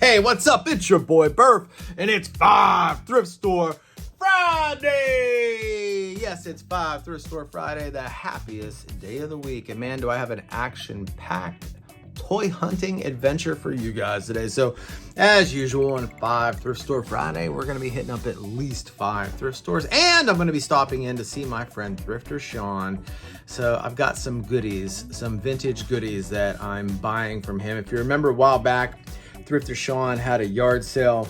Hey, what's up? It's your boy Burf, and it's 5 Thrift Store Friday! Yes, it's 5 Thrift Store Friday, the happiest day of the week. And man, do I have an action-packed toy hunting adventure for you guys today. So, as usual on 5 Thrift Store Friday, we're going to be hitting up at least 5 thrift stores, and I'm going to be stopping in to see my friend Thrifter Sean. So I've got some goodies, some vintage goodies that I'm buying from him. If you remember a while back, Thrifter Sean had a yard sale,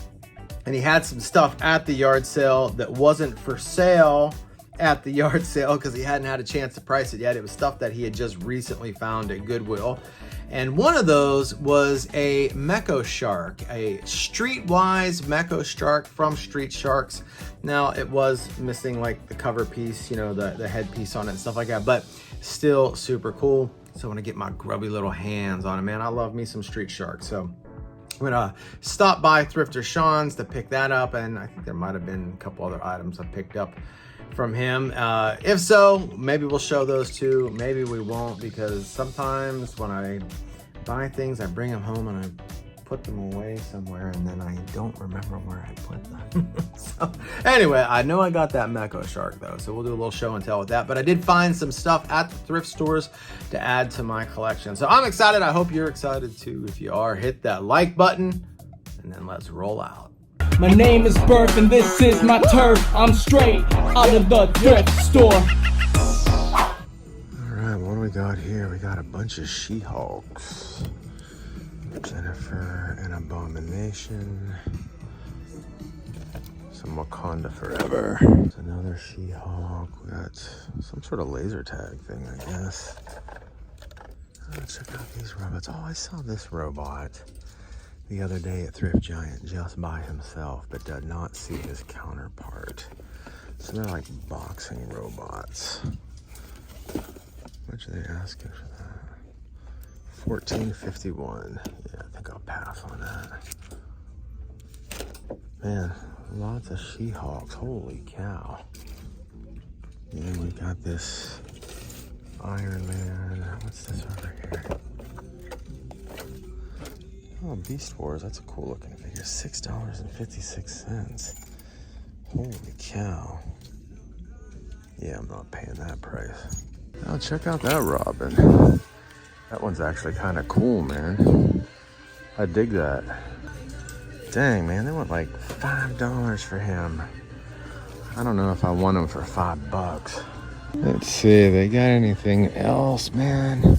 and he had some stuff at the yard sale that wasn't for sale at the yard sale because he hadn't had a chance to price it yet. It was stuff that he had just recently found at Goodwill. And one of those was a Meko Shark, a Streetwise Meko Shark from Street Sharks. Now, it was missing like the cover piece, you know, the headpiece on it and stuff like that, but still super cool. So I want to get my grubby little hands on it, man. I love me some Street Sharks. So I'm gonna stop by Thrifter Sean's to pick that up, and I think there might have been a couple other items I picked up from him. If so, maybe we'll show those too. Maybe we won't, because sometimes when I buy things, I bring them home and I put them away somewhere, and then I don't remember where I put them. So anyway, I know I got that Meko Shark though, so we'll do a little show and tell with that. But I did find some stuff at the thrift stores to add to my collection. So I'm excited. I hope you're excited too. If you are, hit that like button, and then let's roll out. My name is Burf and this is my turf. I'm straight out of the thrift store. Alright, what do we got here? We got a bunch of She-Hulks. Jennifer and Abomination. Some Wakanda Forever. There's another She-Hulk. We got some sort of laser tag thing, I guess. Check out these robots. Oh, I saw this robot the other day at Thrift Giant just by himself, but did not see his counterpart. So they're like boxing robots. How much are they asking for that? $14.51. Yeah, I think I'll pass on that. Man, lots of She-Hulks. Holy cow. And we got this Iron Man. What's this over here? Oh, Beast Wars. That's a cool looking figure. $6.56. Holy cow. Yeah, I'm not paying that price. Oh, check out that Robin. That one's actually kind of cool, man. I dig that. Dang, man, they want like $5 for him. I don't know if I want him for $5. Let's see, they got anything else, man?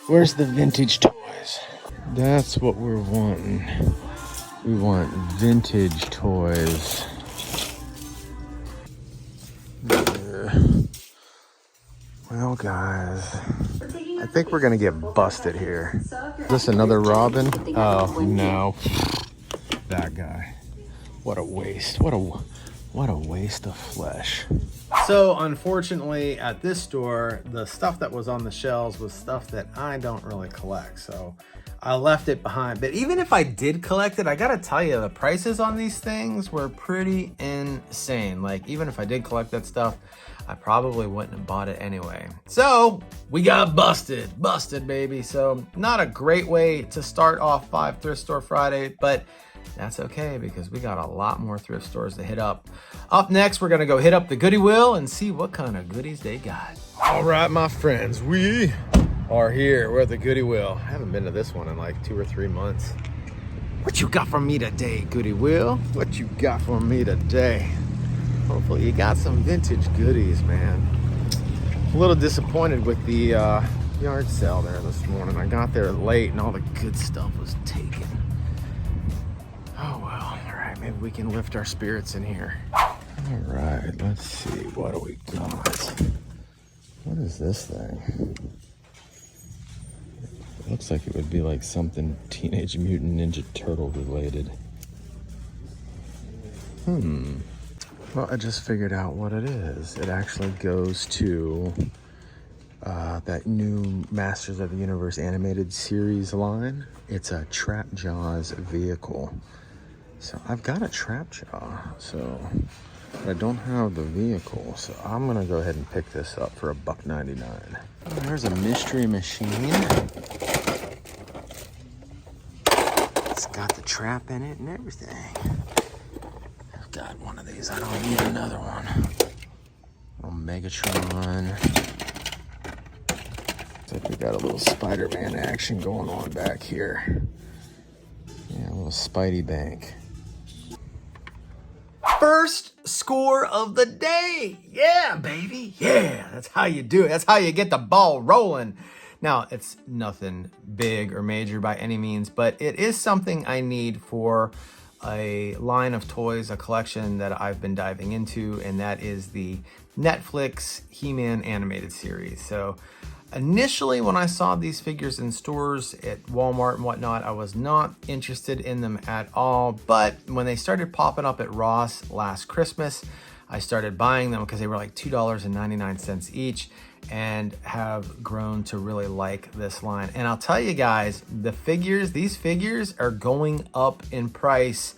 Where's the vintage toys? That's what we're wanting. We want vintage toys. Well, guys, I think we're gonna get busted here. Is this another Robin? Oh no, that guy. What a waste. What a waste of flesh. So unfortunately, at this store, the stuff that was on the shelves was stuff that I don't really collect. So I left it behind. But even if I did collect it, I gotta tell you, the prices on these things were pretty insane. Like, even if I did collect that stuff, I probably wouldn't have bought it anyway. So we got busted, baby. So not a great way to start off 5 Thrift Store Friday, but that's okay because we got a lot more thrift stores to hit up. Up next, we're gonna go hit up the Goodwill and see what kind of goodies they got. All right, my friends, we are here. We're at the Goodwill. I haven't been to this one in like 2 or 3 months. What you got for me today, Goodwill? What you got for me today? Hopefully you got some vintage goodies, man. A little disappointed with the yard sale there this morning. I got there late and all the good stuff was taken. Oh well, all right, maybe we can lift our spirits in here. All right, let's see, what do we got? What is this thing? It looks like it would be like something Teenage Mutant Ninja Turtle related. Well, I just figured out what it is. It actually goes to that new Masters of the Universe animated series line. It's a Trap Jaws vehicle. So I've got a Trap Jaw, but I don't have the vehicle. So I'm gonna go ahead and pick this up for $1.99. Oh, there's a mystery machine. got the trap in it and everything. I've got one of these. I don't need another one. Little Megatron. Looks like we got a little Spider-Man action going on back here. Yeah, a little Spidey bank. First score of the day. Yeah, baby. Yeah, that's how you do it. That's how you get the ball rolling. Now, it's nothing big or major by any means, but it is something I need for a line of toys, a collection that I've been diving into, and that is the Netflix He-Man animated series. So initially, when I saw these figures in stores at Walmart and whatnot, I was not interested in them at all. But when they started popping up at Ross last Christmas, I started buying them because they were like $2.99 each, and have grown to really like this line. And I'll tell you guys, these figures are going up in price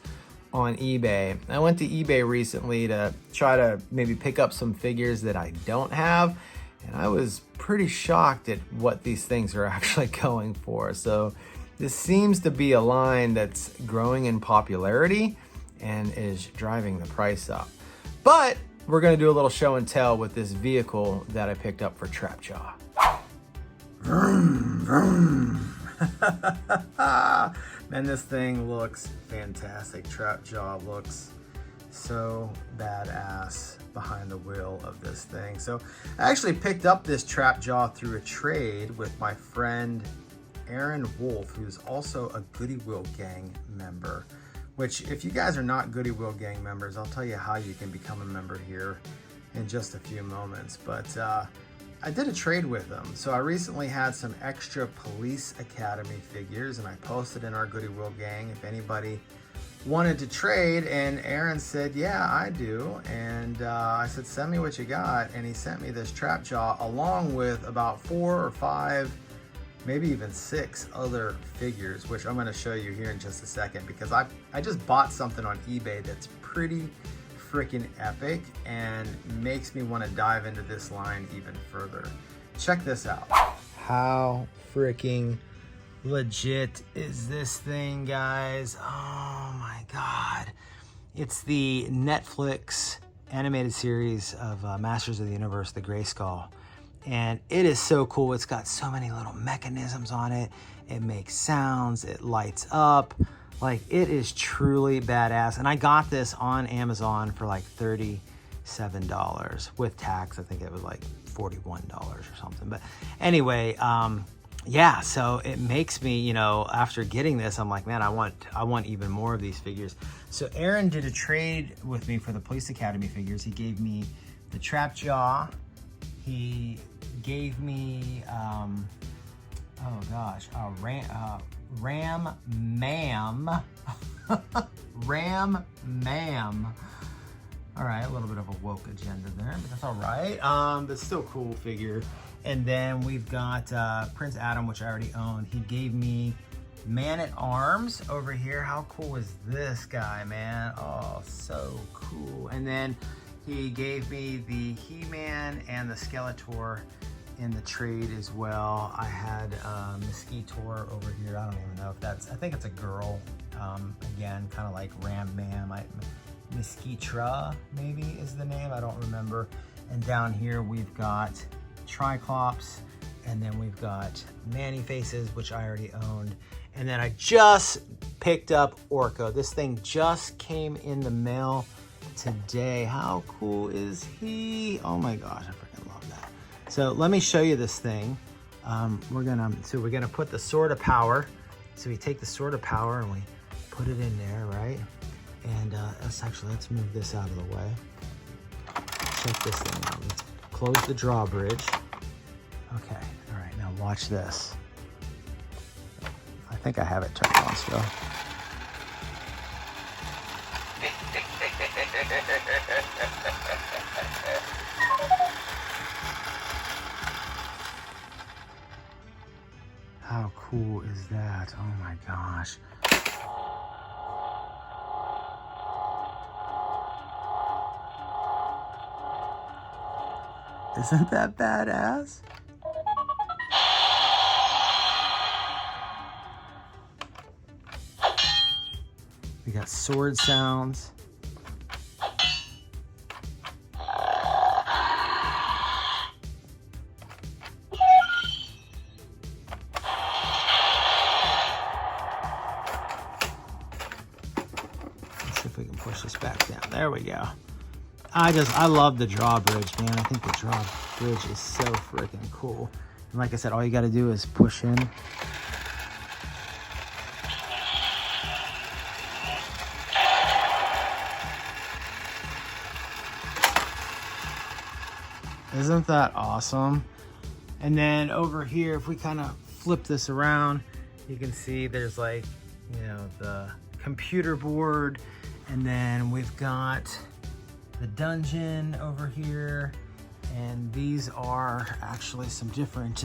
on eBay. I went to eBay recently to try to maybe pick up some figures that I don't have, and I was pretty shocked at what these things are actually going for. So this seems to be a line that's growing in popularity and is driving the price up. But we're gonna do a little show and tell with this vehicle that I picked up for Trapjaw. Vroom, vroom. Man, this thing looks fantastic. Trapjaw looks so badass behind the wheel of this thing. So I actually picked up this Trapjaw through a trade with my friend Aaron Wolf, who's also a Goodwill gang member. Which, if you guys are not Goodwill gang members, I'll tell you how you can become a member here in just a few moments. But I did a trade with them. So I recently had some extra Police Academy figures, and I posted in our Goodwill gang if anybody wanted to trade, and Aaron said, yeah, I do. And I said, send me what you got. And he sent me this Trapjaw along with about 4 or 5, maybe even 6 other figures, which I'm gonna show you here in just a second, because I just bought something on eBay that's pretty freaking epic and makes me wanna dive into this line even further. Check this out. How freaking legit is this thing, guys? Oh my God. It's the Netflix animated series of Masters of the Universe, the Grayskull. And it is so cool. It's got so many little mechanisms on it. It makes sounds, it lights up. Like, it is truly badass. And I got this on Amazon for like $37. With tax, I think it was like $41 or something. But anyway, yeah, so it makes me, you know, after getting this, I'm like, man, I want even more of these figures. So Aaron did a trade with me for the Police Academy figures. He gave me the Trapjaw. He gave me, oh gosh, Ram Mam. Ram Mam. All right, a little bit of a woke agenda there, but that's all right. But still cool figure. And then we've got Prince Adam, which I already own. He gave me Man-at-Arms over here. How cool is this guy, man? Oh, so cool. And then he gave me the He-Man and the Skeletor in the trade as well. I had Mosquitor over here. I don't even know if that's, I think it's a girl. Again, kind of like Ram Mam. Mosquitra maybe is the name. I don't remember. And down here we've got Triclops, and then we've got Man-E-Faces, which I already owned. And then I just picked up Orko. This thing just came in the mail today. How cool is he? Oh my gosh, I freaking love that. So let me show you this thing. We're gonna put the Sword of Power. So we take the Sword of Power and we put it in there, right? And let's move this out of the way. Check this thing out. Let's close the drawbridge. Okay, all right, now watch this. I think I have it turned on still. How cool is that? Oh my gosh. Isn't that badass? We got sword sounds. Let's see if we can push this back down. There we go. I love the drawbridge, man. I think the drawbridge is so freaking cool. And like I said, all you got to do is push in. Isn't that awesome? And then over here, if we kind of flip this around, you can see there's like, you know, the computer board, and then we've got the dungeon over here, and these are actually some different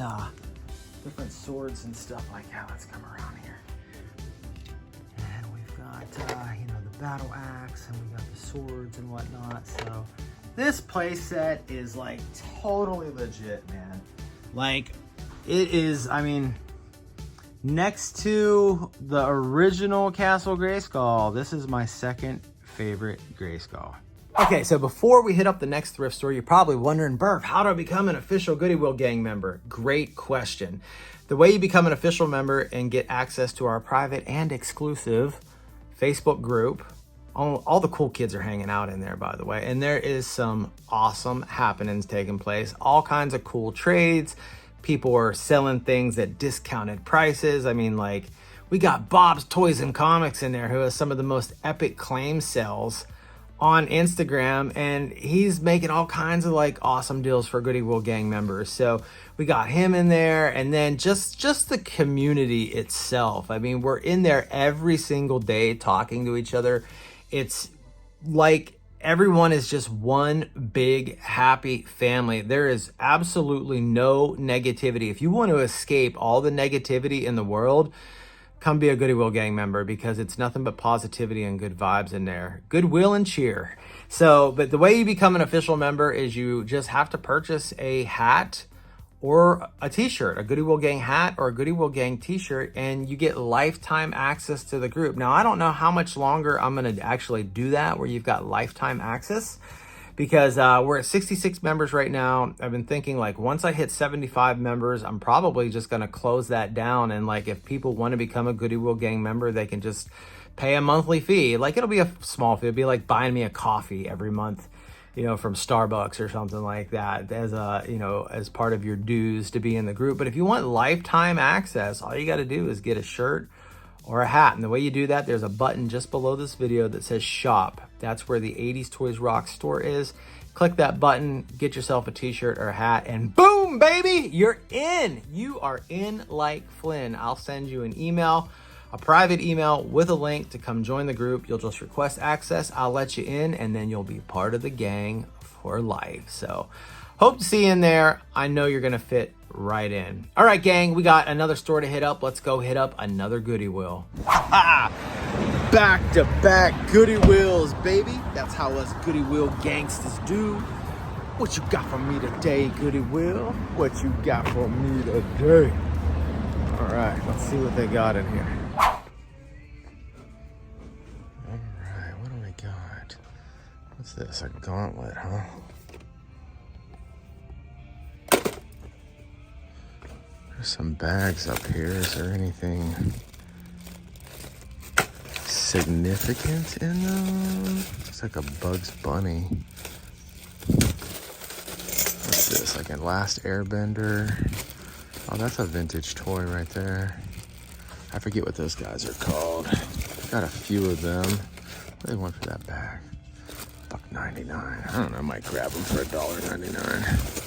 swords and stuff like that. Let's come around here. And we've got, you know, the battle axe, and we got the swords and whatnot. So this play set is like totally legit, man. Like it is, I mean, next to the original Castle Grayskull, this is my second favorite Grayskull. Okay, so before we hit up the next thrift store, you're probably wondering, Burf, how do I become an official Goodwill gang member? Great question. The way you become an official member and get access to our private and exclusive Facebook group, all the cool kids are hanging out in there, by the way, and there is some awesome happenings taking place, all kinds of cool trades. People are selling things at discounted prices. I mean, like, we got Bob's Toys and Comics in there, who has some of the most epic claim sales on Instagram, and he's making all kinds of like awesome deals for Goodwill gang members. So we got him in there, and then just the community itself. I mean, we're in there every single day talking to each other. It's like everyone is just one big happy family. There is absolutely no negativity. If you want to escape all the negativity in the world, come be a Goodwill gang member, because it's nothing but positivity and good vibes in there. Goodwill and cheer. So, but the way you become an official member is you just have to purchase a hat or a t-shirt, a Goodwill gang hat or a Goodwill gang t-shirt, and you get lifetime access to the group. Now, I don't know how much longer I'm going to actually do that, where you've got lifetime access, because we're at 66 members right now. I've been thinking, like, once I hit 75 members, I'm probably just going to close that down. And like, if people want to become a Goodwill gang member, they can just pay a monthly fee. Like, it'll be a small fee. It'll be like buying me a coffee every month, you know, from Starbucks or something like that, as a, you know, as part of your dues to be in the group. But if you want lifetime access, all you got to do is get a shirt or a hat. And the way you do that, there's a button just below this video that says shop. That's where the 80s Toys Rock store is. Click that button, get yourself a t-shirt or a hat, and boom, baby, you're in. You are in like Flynn. I'll send you an email, a private email with a link to come join the group. You'll just request access. I'll let you in, and then you'll be part of the gang for life. So hope to see you in there. I know you're gonna fit right in. All right, gang, we got another store to hit up. Let's go hit up another Goodwill. Back to back Goodwills, baby. That's how us Goodwill gangsters do. What you got for me today, Goodwill? What you got for me today? All right, let's see what they got in here. All right, what do we got? What's this, a gauntlet, huh? There's some bags up here. Is there anything significant in them? It's like a Bugs Bunny. What's this, like a Last Airbender? Oh, that's a vintage toy right there. I forget what those guys are called. Got a few of them. What do they want for that bag? $1.99. I don't know, I might grab them for $1.99.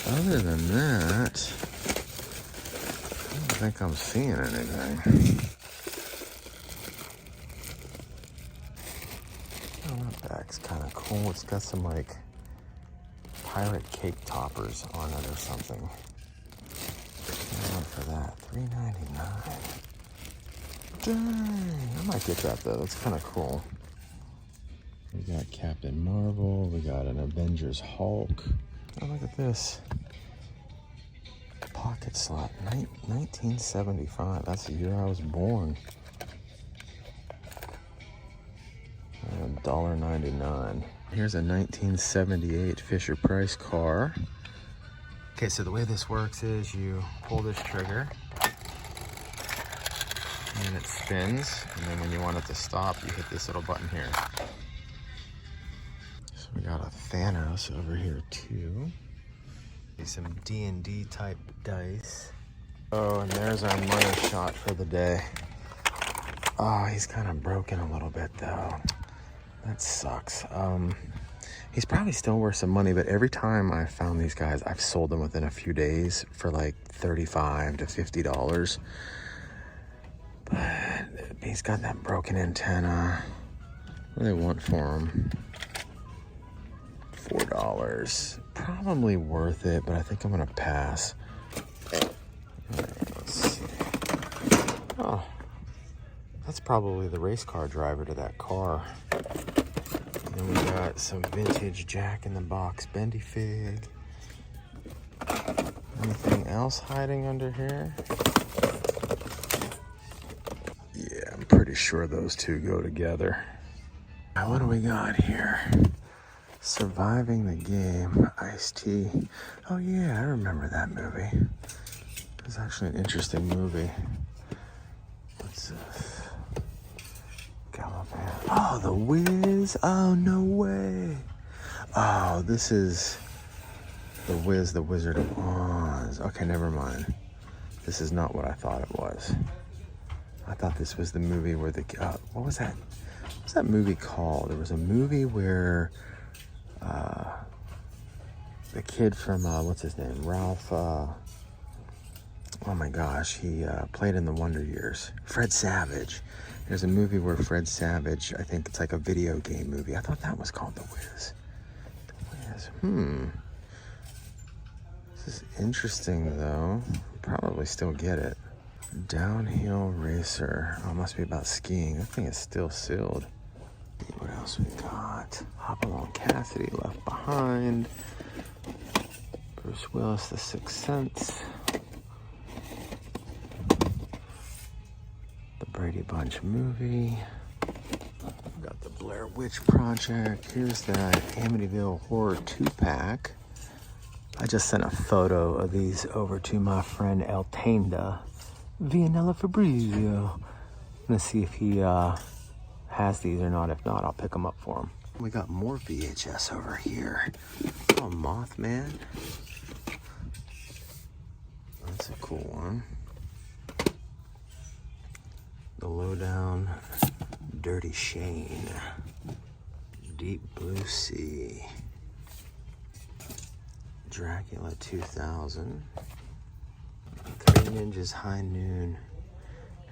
Other than that, I don't think I'm seeing anything. Oh, that bag's kind of cool. It's got some like pirate cake toppers on it or something. I went for that, $3.99. Dang, I might get that though. That's kind of cool. We got Captain Marvel. We got an Avengers Hulk. Oh, look at this. pocket slot. 1975. That's the year I was born. $1.99. Here's a 1978 Fisher-Price car. Okay, so the way this works is you pull this trigger and it spins, and then when you want it to stop, you hit this little button here. So we got a Thanos over here too. Some D&D type dice. Oh, and there's our money shot for the day. Oh, he's kind of broken a little bit though. That sucks. He's probably still worth some money, but every time I've found these guys, I've sold them within a few days for like $35 to $50. But he's got that broken antenna. What do they want for him? $4. Probably worth it, but I think I'm gonna pass. Let's see. Oh, that's probably the race car driver to that car. And then we got some vintage Jack in the Box Bendy Fig. Anything else hiding under here? Yeah, I'm pretty sure those two go together. Now, what do we got here? Surviving the Game, Ice-T. Oh yeah, I remember that movie. It was actually an interesting movie. What's this? Gallivant. Oh, The Wiz. Oh, no way. Oh, this is The Wiz, the Wizard of Oz. Okay, never mind. This is not what I thought it was. I thought this was the movie where the... what was that? What was that movie called? There was a movie where... the kid from, what's his name? Ralph, oh my gosh, he played in the Wonder Years. Fred Savage. There's a movie where Fred Savage, I think it's like a video game movie. I thought that was called The Wiz. The Wiz, This is interesting though. Probably still get it. Downhill Racer. Oh, it must be about skiing. That thing is still sealed. What else we got? Hopalong Cassidy, Left Behind. Bruce Willis, The Sixth Sense. The Brady Bunch movie. We got the Blair Witch Project. Here's that Amityville Horror 2-pack. I just sent a photo of these over to my friend El Tanda, Vianella Fabrizio. I'm gonna see if he has these or not. If not, I'll pick them up for him. We got more VHS over here. Oh, Mothman. That's a cool one. The Lowdown, Dirty Shane, Deep Blue Sea, Dracula 2000, Three Ninjas High Noon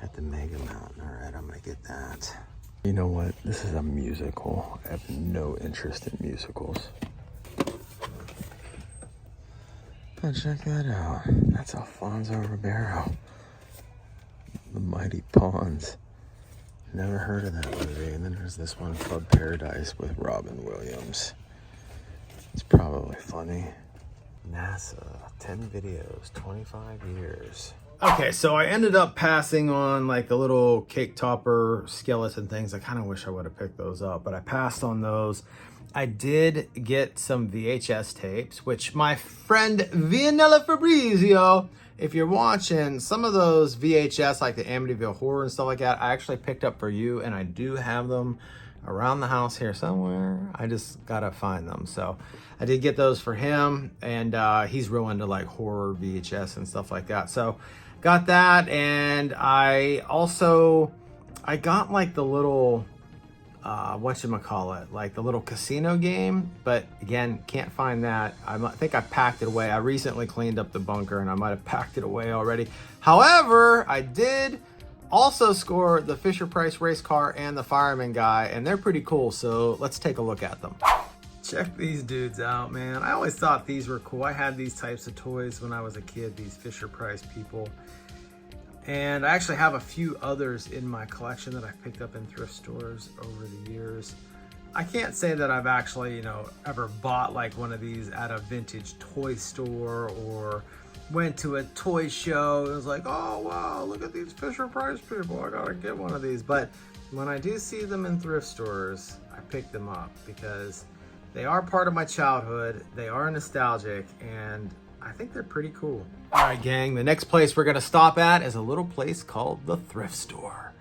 at the Mega Mountain. All right, I'm gonna get that. You know what? This is a musical. I have no interest in musicals. But check that out. That's Alfonso Ribeiro. The Mighty Pawns. Never heard of that movie. And then there's this one, Club Paradise, with Robin Williams. It's probably funny. NASA, 10 videos, 25 years. Okay, so I ended up passing on like the little cake topper skeleton things. I kind of wish I would have picked those up, but I passed on those. I did get some VHS tapes, which my friend Vianella Fabrizio, if you're watching, some of those VHS, like the Amityville Horror and stuff like that, I actually picked up for you, and I do have them around the house here somewhere. I just gotta find them. So I did get those for him, and he's real into like horror VHS and stuff like that. So got that, and I got like the little whatchamacallit, like the little casino game, but again, can't find that. I think I packed it away. I recently cleaned up the bunker and I might have packed it away already. However, I did also score the Fisher-Price race car and the fireman guy, and they're pretty cool, so let's take a look at them. Check these dudes out, man. I always thought these were cool. I had these types of toys when I was a kid, these Fisher-Price people. And I actually have a few others in my collection that I picked up in thrift stores over the years. I can't say that I've actually, ever bought like one of these at a vintage toy store or went to a toy show. It was like, oh wow, look at these Fisher Price people. I gotta get one of these. But when I do see them in thrift stores, I pick them up because they are part of my childhood. They are nostalgic, and I think they're pretty cool. All right, gang, the next place we're gonna stop at is a little place called the Thrift Store.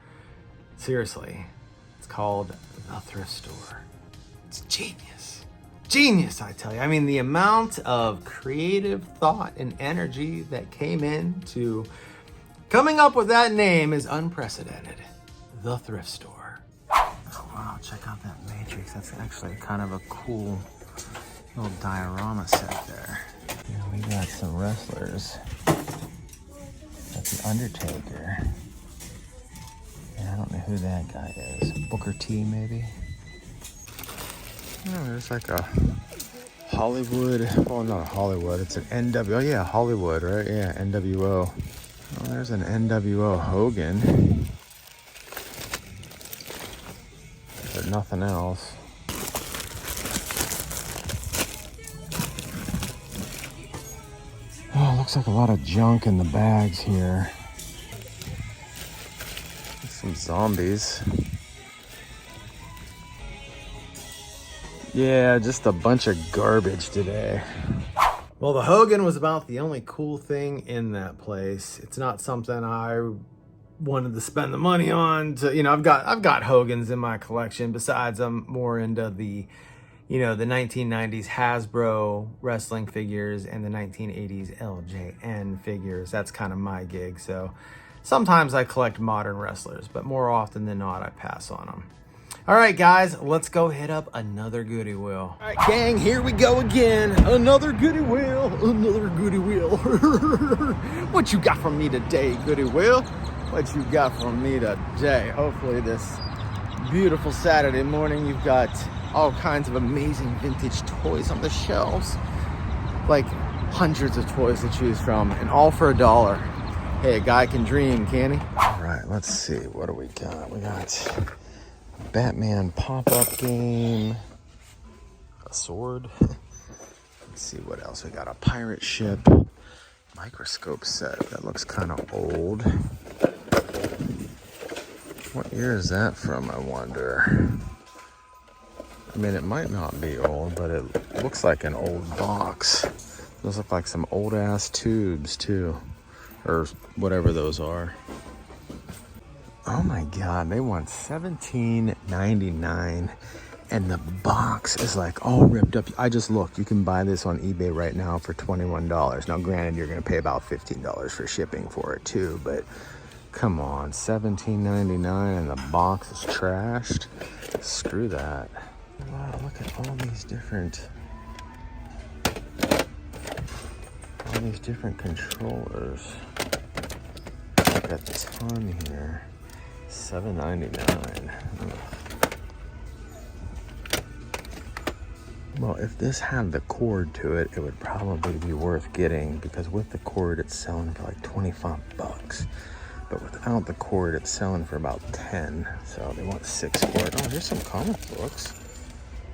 Seriously, it's called the Thrift Store. It's genius. Genius, I tell you. I mean, the amount of creative thought and energy that came into coming up with that name is unprecedented. The Thrift Store. Oh, wow, check out that matrix. That's actually kind of a cool little diorama set there. Yeah, we got some wrestlers. That's the Undertaker. And I don't know who that guy is. Booker T, maybe? Oh, there's like a Hollywood. Well, not Hollywood. It's an NW. Oh, yeah, Hollywood, right? Yeah, NWO. Oh, there's an NWO Hogan. But nothing else. Oh, looks like a lot of junk in the bags here. Some zombies. Yeah, just a bunch of garbage today. Well, the Hogan was about the only cool thing in that place. It's not something I wanted to spend the money on. To, you know, I've got Hogans in my collection. Besides, I'm more into the, you know, the 1990s Hasbro wrestling figures and the 1980s LJN figures. That's kind of my gig. So sometimes I collect modern wrestlers, but more often than not, I pass on them. All right, guys, let's go hit up another Goody Wheel. All right, gang, here we go again. Another Goody Wheel, another Goody Wheel. What you got from me today, Goody Wheel? What you got from me today? Hopefully this beautiful Saturday morning, you've got all kinds of amazing vintage toys on the shelves. Like hundreds of toys to choose from, and all for $1. Hey, a guy can dream, can he? All right, let's see. What do we got? We got Batman pop-up game, a sword. Let's see what else we got. A pirate ship, microscope set that looks kind of old. What year is that from, I wonder? I mean, it might not be old, but it looks like an old box. Those look like some old ass tubes too, or whatever those are. Oh my God, they want $17.99 and the box is like all ripped up. I just looked, you can buy this on eBay right now for $21. Now granted, you're gonna pay about $15 for shipping for it too, but come on, $17.99 and the box is trashed? Screw that. Wow, look at all these different controllers. Got a ton here. $7.99. Well, if this had the cord to it, it would probably be worth getting, because with the cord it's selling for like 25 bucks. But without the cord it's selling for about 10. So they want 6 for it. Oh, here's some comic books.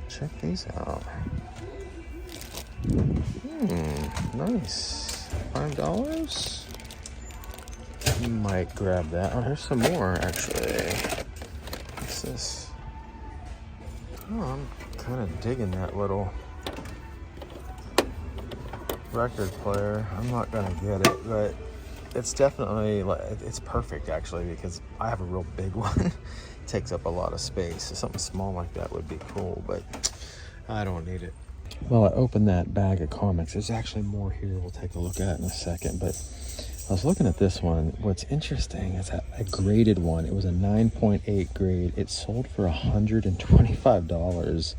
Check these out. Nice. $5? Might grab that. Oh, here's some more actually. What's this? Oh, I'm kind of digging that little record player. I'm not gonna get it, but it's definitely, like, it's perfect actually, because I have a real big one. It takes up a lot of space. So something small like that would be cool, but I don't need it. Well, I opened that bag of comics. There's actually more here we'll take a look at in a second, but I was looking at this one. What's interesting is that a graded one, it was a 9.8 grade. It sold for $125,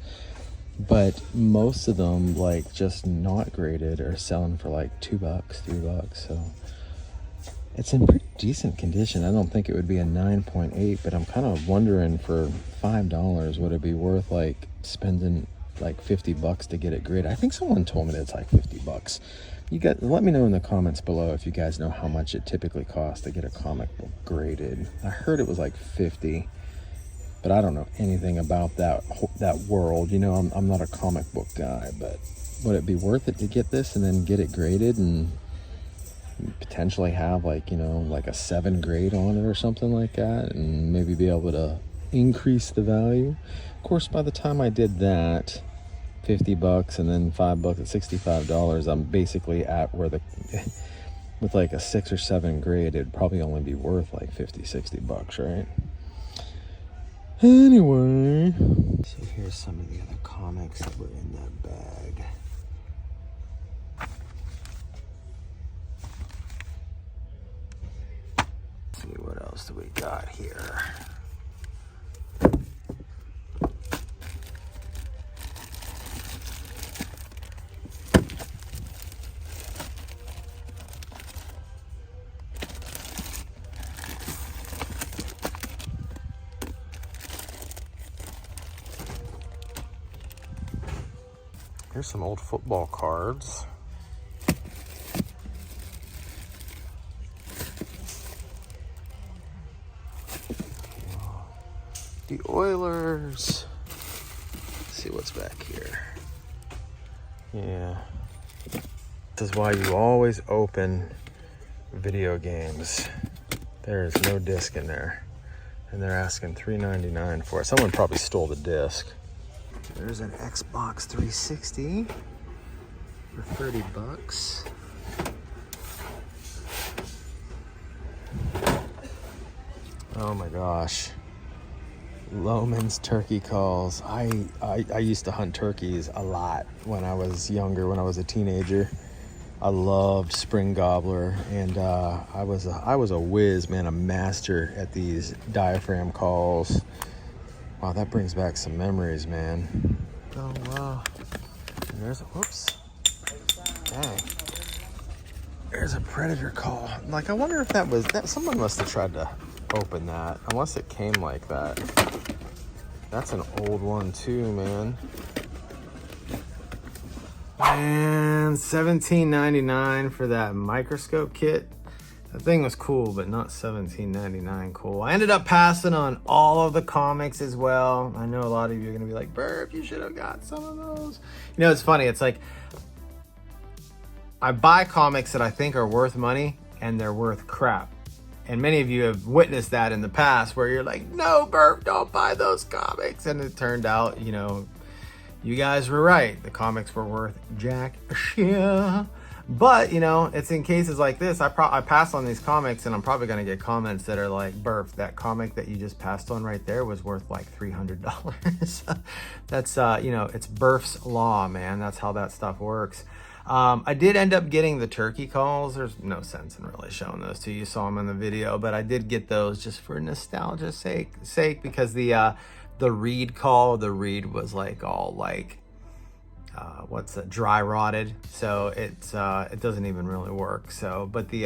but most of them, like just not graded, are selling for like $2, $3. So it's in pretty decent condition. I don't think it would be a 9.8, but I'm kind of wondering, for $5, would it be worth like spending like $50 to get it graded? I think someone told me that it's like $50. You got, let me know in the comments below if you guys know how much it typically costs to get a comic book graded. I heard it was like $50, but I don't know anything about that world. You know, I'm not a comic book guy, but would it be worth it to get this and then get it graded and potentially have like, you know, like a 7 grade on it or something like that, and maybe be able to increase the value. Of course, by the time I did that, $50 and then $5 at $65, I'm basically at where the with like a 6 or 7 grade, it'd probably only be worth like $50-$60, right? Anyway, so here's some of the other comics that were in that bag. Let's see, what else do we got here? Here's some old football cards. The Oilers. Let's see what's back here. Yeah. This is why you always open video games. There is no disc in there. And they're asking $3.99 for it. Someone probably stole the disc. There's an Xbox 360 for $30. Oh my gosh. Loman's turkey calls. I used to hunt turkeys a lot when I was younger, when I was a teenager. I loved spring gobbler, and I was a whiz, man, a master at these diaphragm calls. Wow, that brings back some memories, man. Oh, wow. And there's a, whoops. Dang. There's a predator call. Like, I wonder if that was, someone must have tried to open that, unless it came like that. That's an old one too, man. And $17.99 for that microscope kit. That thing was cool, but not $17.99 cool. I ended up passing on all of the comics as well. I know a lot of you are gonna be like, Burp, you should have got some of those. You know, it's funny, it's like, I buy comics that I think are worth money, and they're worth crap. And many of you have witnessed that in the past, where you're like, no, Burp, don't buy those comics. And it turned out, you know, you guys were right. The comics were worth jack shit. But, you know, it's in cases like this, I pass on these comics, and I'm probably going to get comments that are like, Burp, that comic that you just passed on right there was worth like $300. That's, you know, it's Burf's Law, man. That's how that stuff works. I did end up getting the turkey calls. There's no sense in really showing those to you. You saw them in the video, but I did get those just for nostalgia's sake, because the reed call, the reed was like all like, what's it, dry rotted, so it's it doesn't even really work. So, but the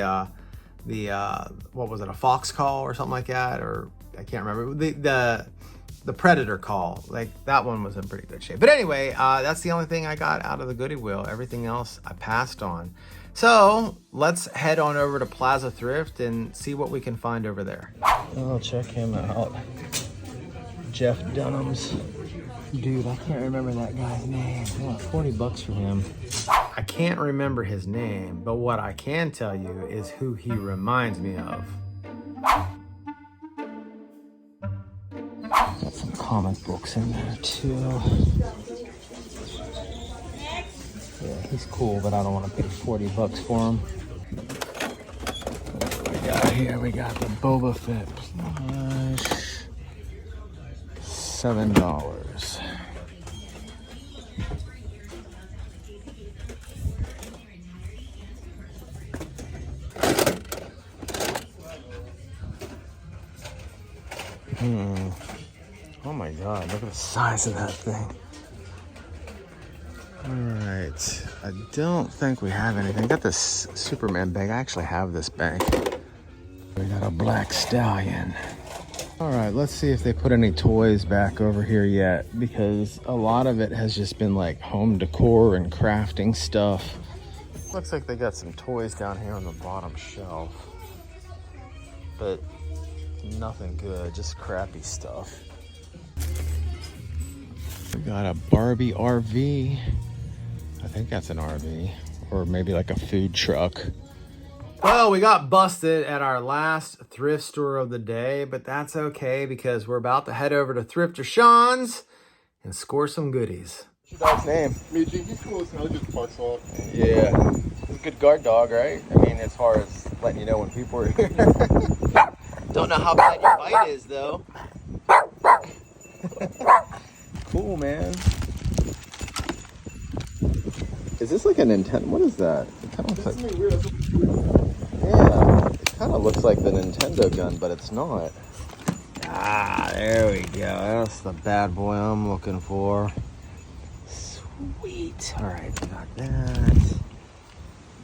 what was it, a fox call or something like that, or I can't remember, the predator call, like that one was in pretty good shape. But anyway, that's the only thing I got out of the Goodwill. Everything else I passed on. So let's head on over to Plaza Thrift and see what we can find over there. Oh, check him out, Jeff Dunham's. Dude, I can't remember that guy's name. I want $40 for him. I can't remember his name, but what I can tell you is who he reminds me of. Got some comic books in there too. Yeah, he's cool, but I don't want to pay $40 for him. What do we got here? We got the Boba Fett plush. $7. Oh my God, look at the size of that thing. All right, I don't think we have anything. Got this Superman bag. I actually have this bag. We got a black stallion. All right, let's see if they put any toys back over here yet, because a lot of it has just been like home decor and crafting stuff. Looks like they got some toys down here on the bottom shelf, but nothing good, just crappy stuff. We got a Barbie RV. I think that's an RV, or maybe like a food truck. Well, we got busted at our last thrift store of the day, but that's okay because we're about to head over to Thrifter Sean's and score some goodies. What's your dog's name? Meiji, he's cool as hell, he just barks off. Yeah. He's a good guard dog, right? I mean, as far as letting you know when people are here. Don't know how bad your bite is, though. Cool, man. Is this like a Nintendo? What is that? It kind of looks like... Weird. Yeah, it kind of looks like the Nintendo gun, but it's not. Ah, there we go. That's the bad boy I'm looking for. Sweet. All right, we got that. I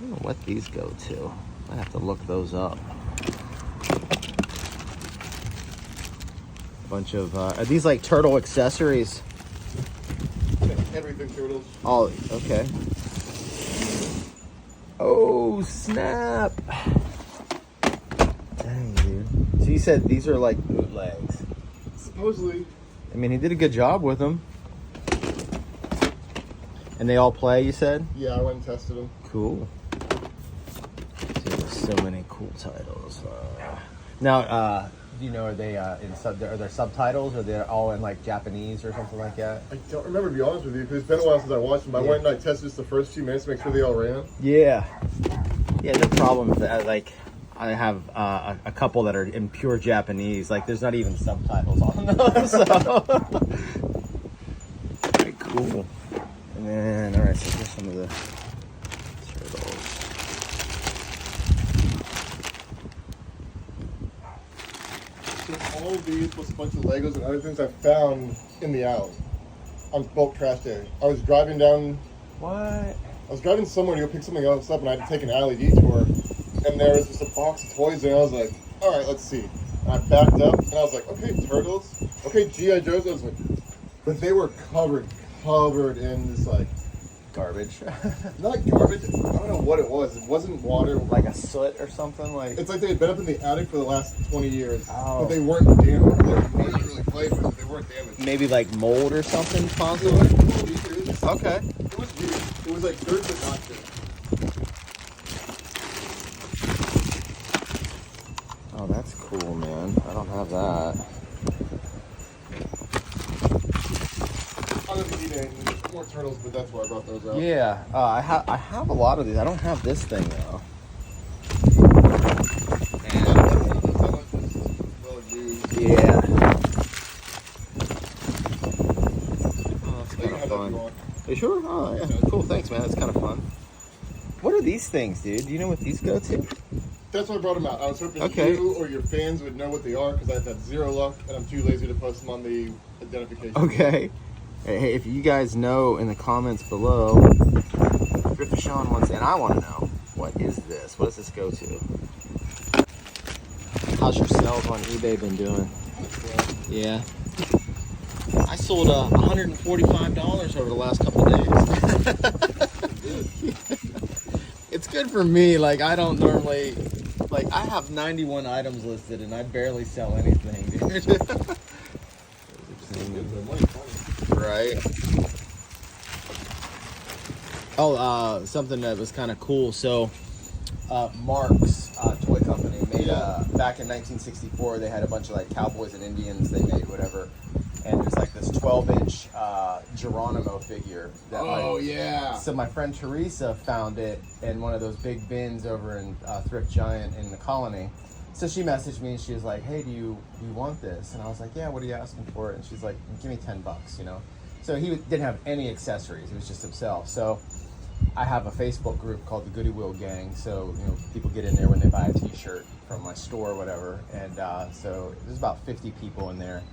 don't know what these go to. I have to look those up. A bunch of, are these like turtle accessories? Everything turtles. Oh, okay. Oh, snap. Dang, dude. So you said these are like bootlegs. Supposedly. I mean, he did a good job with them. And they all play, you said? Yeah, I went and tested them. Cool. Dude, there's so many cool titles. Now, do you know, are they are there subtitles, or they're all in like Japanese or something like that? I don't remember, to be honest with you, because it's been a while since I watched them. I went and I tested just the first few minutes to make sure they all ran. Yeah. Yeah, no problem with that. Like, I have a couple that are in pure Japanese. Like, there's not even subtitles on them. So. Very cool. And then, all right, so here's some of the turtles. So all of these plus a bunch of Legos and other things I found in the alley on bulk trash day. I was driving down. What? I was driving somewhere to go pick something else up, and I had to take an alley detour. And there was just a box of toys there. I was like, all right, let's see. And I backed up, and I was like, okay, turtles. Okay, G.I. Joes. I was like, but they were covered in this, like, Garbage. not garbage. I don't know what it was. It wasn't water. Like a soot or something? Like, It's like they had been up in the attic for the last 20 years. Oh. But they weren't damaged. They were really played with. They weren't damaged. maybe like mold or something, It possibly? was Okay. It was weird. It was like dirt, but not dirt. Oh, that's cool, man. I don't have that. I don't need any more turtles, but that's why I brought those out. Yeah, I have a lot of these. I don't have this thing though. Yeah. Oh, that's kind of fun. Are you sure? Oh, yeah. Cool. Thanks, man. That's kind of fun. What are these things, dude? Do you know what these go to? That's why I brought them out. I was hoping Okay. you or your fans would know what they are, because I've had zero luck, and I'm too lazy to post them on the identification. Okay. Hey, if you guys know in the comments below, Thrifter Sean wants, and I want to know, what is this? What does this go to? How's your sales on eBay been doing? Yeah. I sold $145 over the last couple of days. It's good for me. Like, I don't normally, like, I have 91 items listed and I barely sell anything, dude. Right. Oh, something that was kind of cool. So, Mark's toy company made back in 1964. They had a bunch of like cowboys and Indians. They made whatever, and there's like this 12-inch Geronimo figure. That, yeah. So my friend Teresa found it in one of those big bins over in Thrift Giant in the Colony. So she messaged me and she was like, "Hey, do you want this?" And I was like, "Yeah, what are you asking for it?" And she's like, "Give me $10, you know." So he didn't have any accessories; it was just himself. So I have a Facebook group called the Goodwill Gang. So people get in there when they buy a T-shirt from my store or whatever. And so there's about 50 people in there.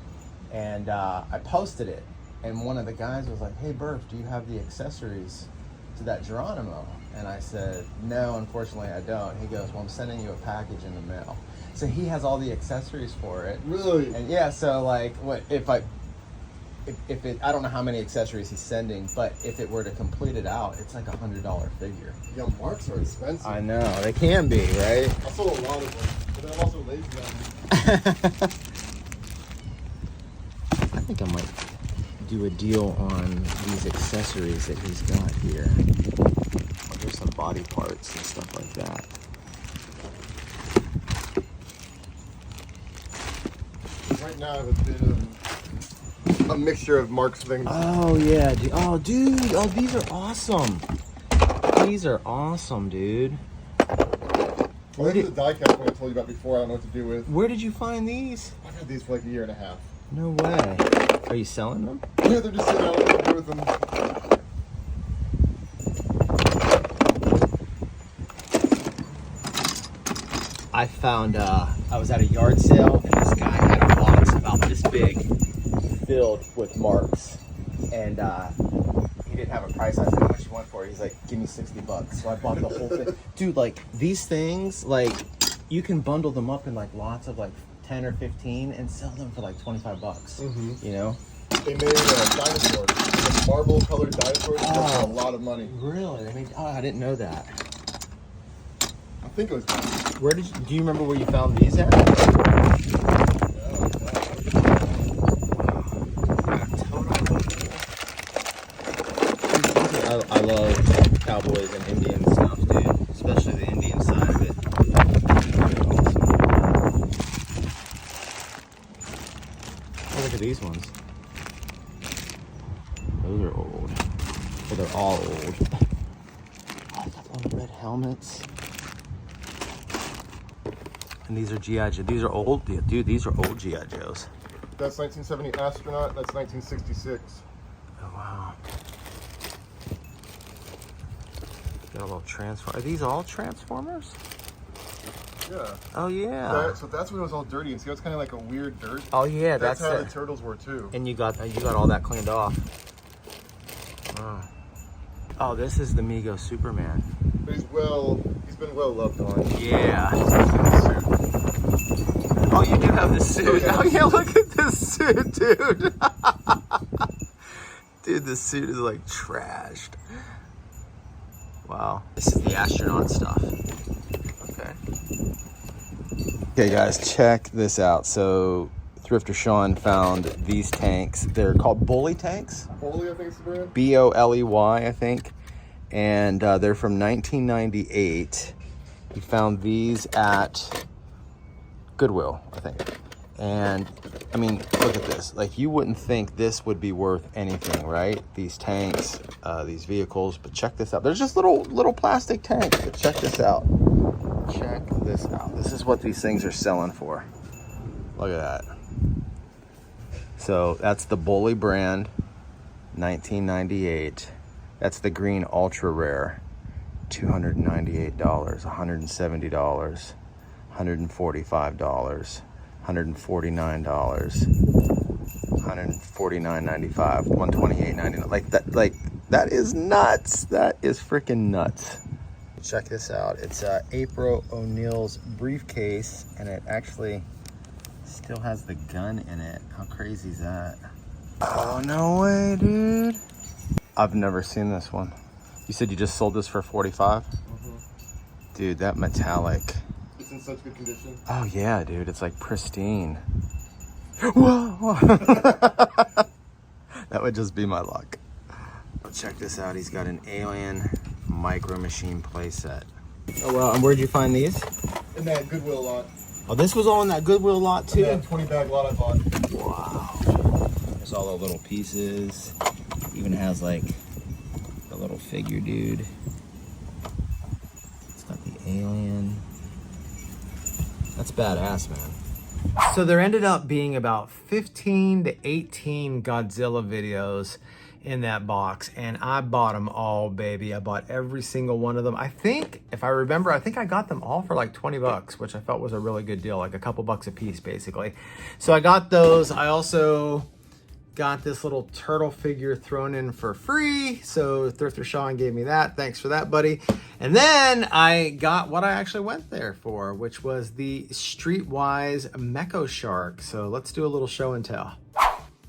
And I posted it, and one of the guys was like, "Hey, Burf, do you have the accessories to that Geronimo?" And I said, "No, unfortunately, I don't." He goes, "Well, I'm sending you a package in the mail." So he has all the accessories for it. Really? And yeah, so like, what if I don't know how many accessories he's sending, but if it were to complete it out, it's like $100 figure. Yeah, marks are expensive. I know, they can be, right? I sold a lot of them, but then I'm also lazy on them. I think I might do a deal on these accessories that he's got here. Oh, there's some body parts and stuff like that. Right now I have a bit of a mixture of Mark's things. Oh yeah, dude. Oh dude. Oh, these are awesome. These are awesome, dude. Well, this is the die cast one I told you about before. I don't know what to do with. Where did you find these? I've had these for like a year and a half. No way. Are you selling them? Yeah, they're just sitting out. I don't know what to do with them. I found, I was at a yard sale and this guy had a box about this big filled with marks. And he didn't have a price. I said, how much you want for it? He's like, give me $60. So I bought the whole thing. Dude, like these things, like you can bundle them up in like lots of like 10 or 15 and sell them for like 25 bucks. You know? They made dinosaurs. Like marble colored dinosaurs for a lot of money. Really? They made, oh, I didn't know that. I think it was. Where did you, do you remember where you found these at? I love cowboys and Indian stuff, dude. Especially the Indian side of it. Oh, look at these ones. Those are old. Well, they're all old. Oh, I got little red helmets. And these are G.I. Joe. These are old. Yeah, dude, these are old G.I. Joes. That's 1970 Astronaut. That's 1966. Oh, wow. Got a little transform. Are these all Transformers? Yeah. Oh, yeah. So that's when it was all dirty. And see, it's kind of like a weird dirt. Oh, yeah. That's how it. the turtles were, too. And you got all that cleaned off. Wow. Oh, this is the Mego Superman. But he's been well loved on. Yeah. He's in the suit. Oh, you do have the suit. Okay. Oh, yeah, look at this suit, dude. Dude, this suit is like trashed. Wow. This is the astronaut stuff. Okay. Okay, guys, check this out. So, Thrifter Sean found these tanks. They're called Bully tanks. Bully, I think it's the brand. B-O-L-E-Y, I think. And they're from 1998. He found these at Goodwill, I think. And I mean, look at this. Like, you wouldn't think this would be worth anything, right? These tanks, these vehicles. But check this out. There's just little plastic tanks. But check this out. Check this out. This is what these things are selling for. Look at that. So that's the Bully brand, 1998. That's the green ultra rare, $298, $170, $145, $149, $149.95, $128.99. Like that is nuts. That is freaking nuts. Check this out. It's April O'Neil's briefcase, and it actually still has the gun in it. How crazy is that? Oh, no way, dude. I've never seen this one. You said you just sold this for 45? Dude, that metallic. It's in such good condition. Oh yeah, dude, it's like pristine. Whoa! That would just be my luck. But check this out. He's got an Alien Micro Machine playset. Oh well, and where'd you find these? In that Goodwill lot. Oh, this was all in that Goodwill lot too? Yeah, 20 bag lot I bought. Wow. There's all the little pieces. Even has like a little figure dude. It's got the alien. That's badass, man. So there ended up being about 15 to 18 Godzilla videos in that box, and I bought them all, baby. I bought every single one of them. I think, if I remember, I think I got them all for like 20 bucks, which I felt was a really good deal, like a couple bucks a piece, basically. So I got those. I also got this little turtle figure thrown in for free. So Thrifter Sean gave me that. Thanks for that, buddy. And then I got what I actually went there for, which was the Streetwise Mecho Shark. So let's do a little show and tell.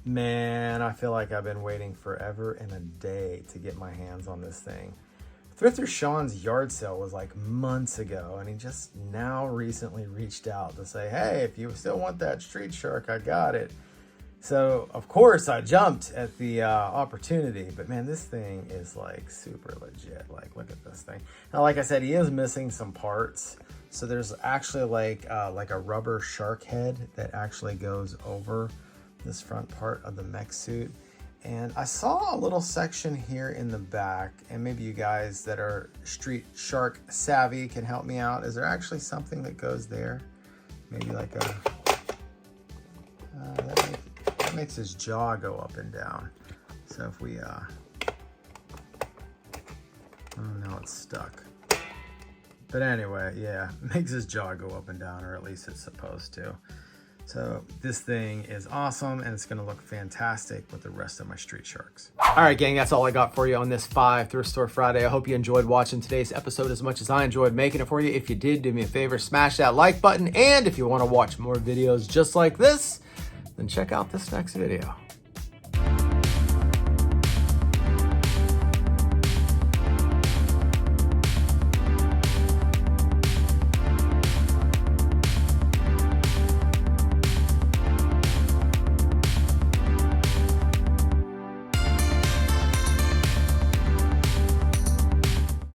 Man, I feel like I've been waiting forever and a day to get my hands on this thing. Thrifter Sean's yard sale was like months ago, and he just now recently reached out to say, hey, if you still want that street shark, I got it. So of course I jumped at the opportunity, but man, this thing is like super legit. Like, look at this thing. Now, like I said, he is missing some parts. So there's actually like a rubber shark head that actually goes over this front part of the mech suit. And I saw a little section here in the back, and maybe you guys that are street shark savvy can help me out. Is there actually something that goes there? Maybe like a, that makes his jaw go up and down. So if we, oh no, it's stuck. But anyway, yeah, it makes his jaw go up and down, or at least it's supposed to. So this thing is awesome, and it's gonna look fantastic with the rest of my street sharks. All right, gang, that's all I got for you on this 5 Thrift Store Friday. I hope you enjoyed watching today's episode as much as I enjoyed making it for you. If you did, do me a favor, smash that like button. And if you wanna watch more videos just like this, then check out this next video.